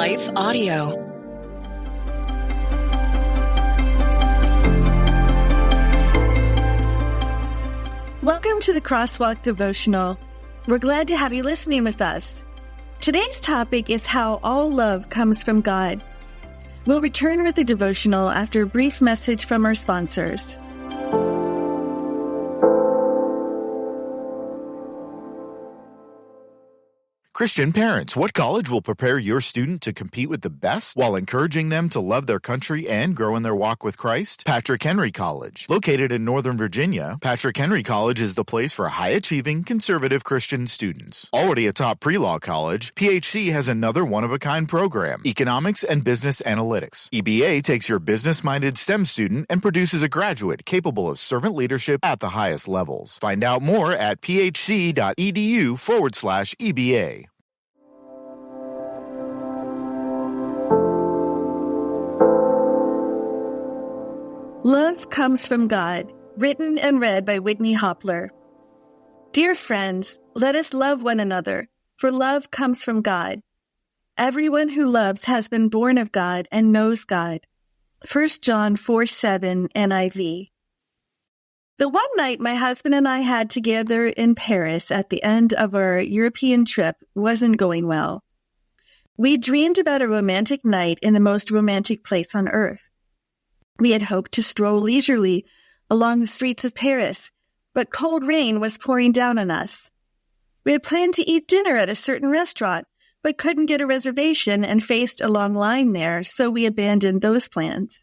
Life Audio. Welcome to the Crosswalk Devotional. We're glad to have you listening with us. Today's topic is how all love comes from God. We'll return with the devotional after a brief message from our sponsors. Christian parents, what college will prepare your student to compete with the best while encouraging them to love their country and grow in their walk with Christ? Patrick Henry College. Located in Northern Virginia, Patrick Henry College is the place for high-achieving, conservative Christian students. Already a top pre-law college, PHC has another one-of-a-kind program, Economics and Business Analytics. EBA takes your business-minded STEM student and produces a graduate capable of servant leadership at the highest levels. Find out more at phc.edu/EBA. Love Comes from God, written and read by Whitney Hopler. Dear friends, let us love one another, for love comes from God. Everyone who loves has been born of God and knows God. 1 John 4:7 NIV. The one night my husband and I had together in Paris at the end of our European trip wasn't going well. We dreamed about a romantic night in the most romantic place on earth. We had hoped to stroll leisurely along the streets of Paris, but cold rain was pouring down on us. We had planned to eat dinner at a certain restaurant, but couldn't get a reservation and faced a long line there, so we abandoned those plans.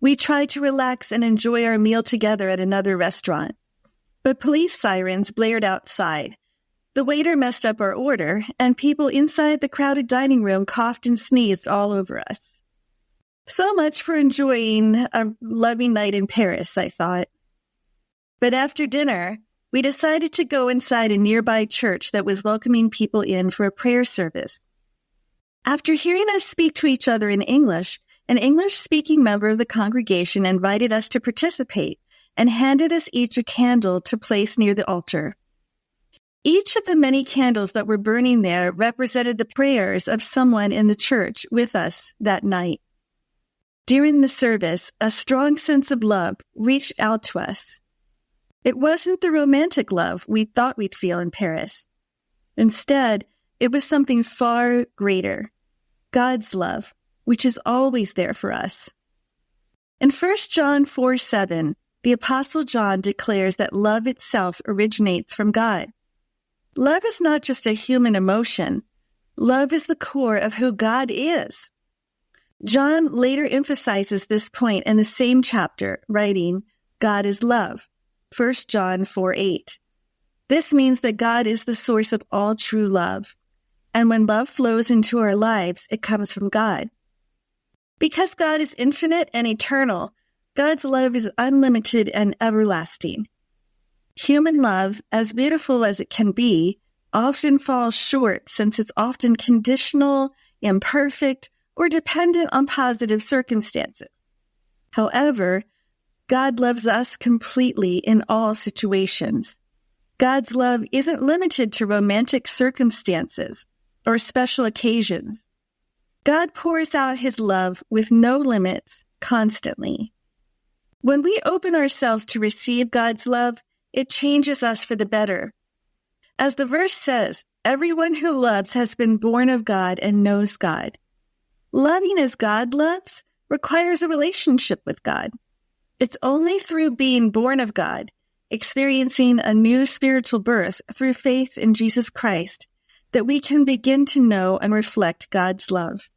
We tried to relax and enjoy our meal together at another restaurant, but police sirens blared outside. The waiter messed up our order, and people inside the crowded dining room coughed and sneezed all over us. So much for enjoying a loving night in Paris, I thought. But after dinner, we decided to go inside a nearby church that was welcoming people in for a prayer service. After hearing us speak to each other in English, an English-speaking member of the congregation invited us to participate and handed us each a candle to place near the altar. Each of the many candles that were burning there represented the prayers of someone in the church with us that night. During the service, a strong sense of love reached out to us. It wasn't the romantic love we thought we'd feel in Paris. Instead, it was something far greater, God's love, which is always there for us. In 1 John 4:7, the Apostle John declares that love itself originates from God. Love is not just a human emotion. Love is the core of who God is. John later emphasizes this point in the same chapter, writing, God is love, 1 John 4:8. This means that God is the source of all true love, and when love flows into our lives, it comes from God. Because God is infinite and eternal, God's love is unlimited and everlasting. Human love, as beautiful as it can be, often falls short since it's often conditional, imperfect, or dependent on positive circumstances. However, God loves us completely in all situations. God's love isn't limited to romantic circumstances or special occasions. God pours out His love with no limits constantly. When we open ourselves to receive God's love, it changes us for the better. As the verse says, everyone who loves has been born of God and knows God. Loving as God loves requires a relationship with God. It's only through being born of God, experiencing a new spiritual birth through faith in Jesus Christ, that we can begin to know and reflect God's love.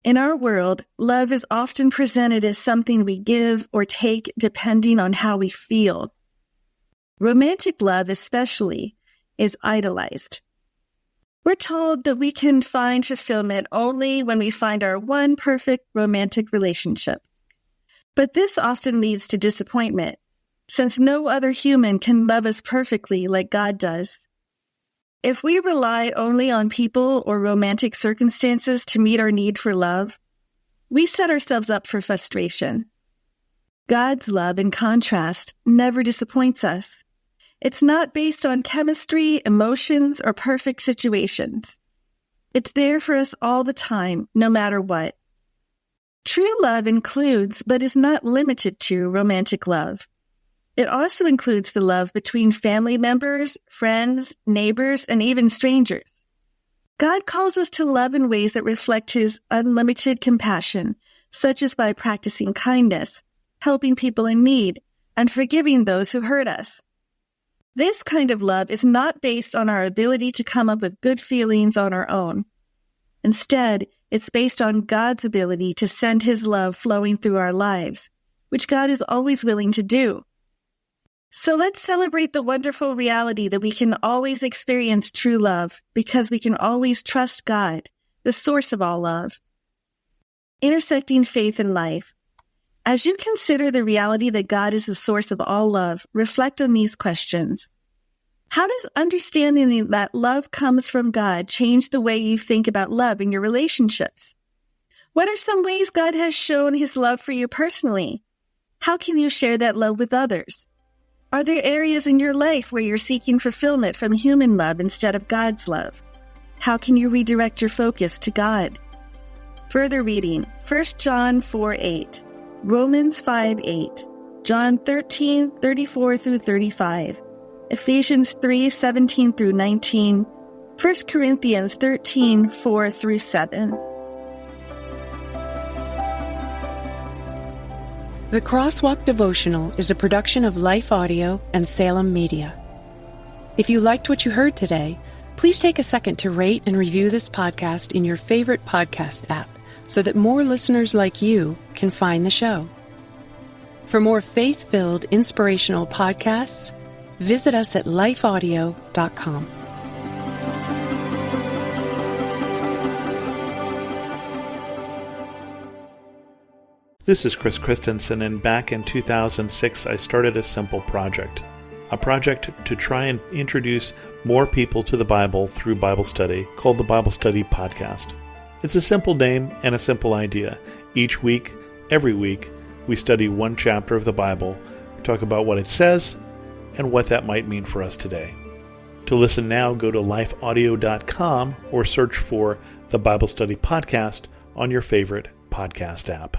In our world, love is often presented as something we give or take depending on how we feel. Romantic love, especially, is idolized. We're told that we can find fulfillment only when we find our one perfect romantic relationship. But this often leads to disappointment, since no other human can love us perfectly like God does. If we rely only on people or romantic circumstances to meet our need for love, we set ourselves up for frustration. God's love, in contrast, never disappoints us. It's not based on chemistry, emotions, or perfect situations. It's there for us all the time, no matter what. True love includes, but is not limited to, romantic love. It also includes the love between family members, friends, neighbors, and even strangers. God calls us to love in ways that reflect His unlimited compassion, such as by practicing kindness, helping people in need, and forgiving those who hurt us. This kind of love is not based on our ability to come up with good feelings on our own. Instead, it's based on God's ability to send His love flowing through our lives, which God is always willing to do. So let's celebrate the wonderful reality that we can always experience true love because we can always trust God, the source of all love. Intersecting faith and life. As you consider the reality that God is the source of all love, reflect on these questions. How does understanding that love comes from God change the way you think about love in your relationships? What are some ways God has shown His love for you personally? How can you share that love with others? Are there areas in your life where you're seeking fulfillment from human love instead of God's love? How can you redirect your focus to God? Further reading, 1 John 4:8, Romans 5:8, John 13:34 through 35, Ephesians 3:17 through 19, 1 Corinthians 13:4 through 7. The Crosswalk Devotional is a production of Life Audio and Salem Media. If you liked what you heard today, please take a second to rate and review this podcast in your favorite podcast app so that more listeners like you can find the show. For more faith-filled, inspirational podcasts, visit us at lifeaudio.com. This is Chris Christensen, and back in 2006 I started a simple project. A project to try and introduce more people to the Bible through Bible study called the Bible Study Podcast. It's a simple name and a simple idea. Each week, every week, we study one chapter of the Bible, we talk about what it says, and what that might mean for us today. To listen now, go to lifeaudio.com or search for the Bible Study Podcast on your favorite podcast app.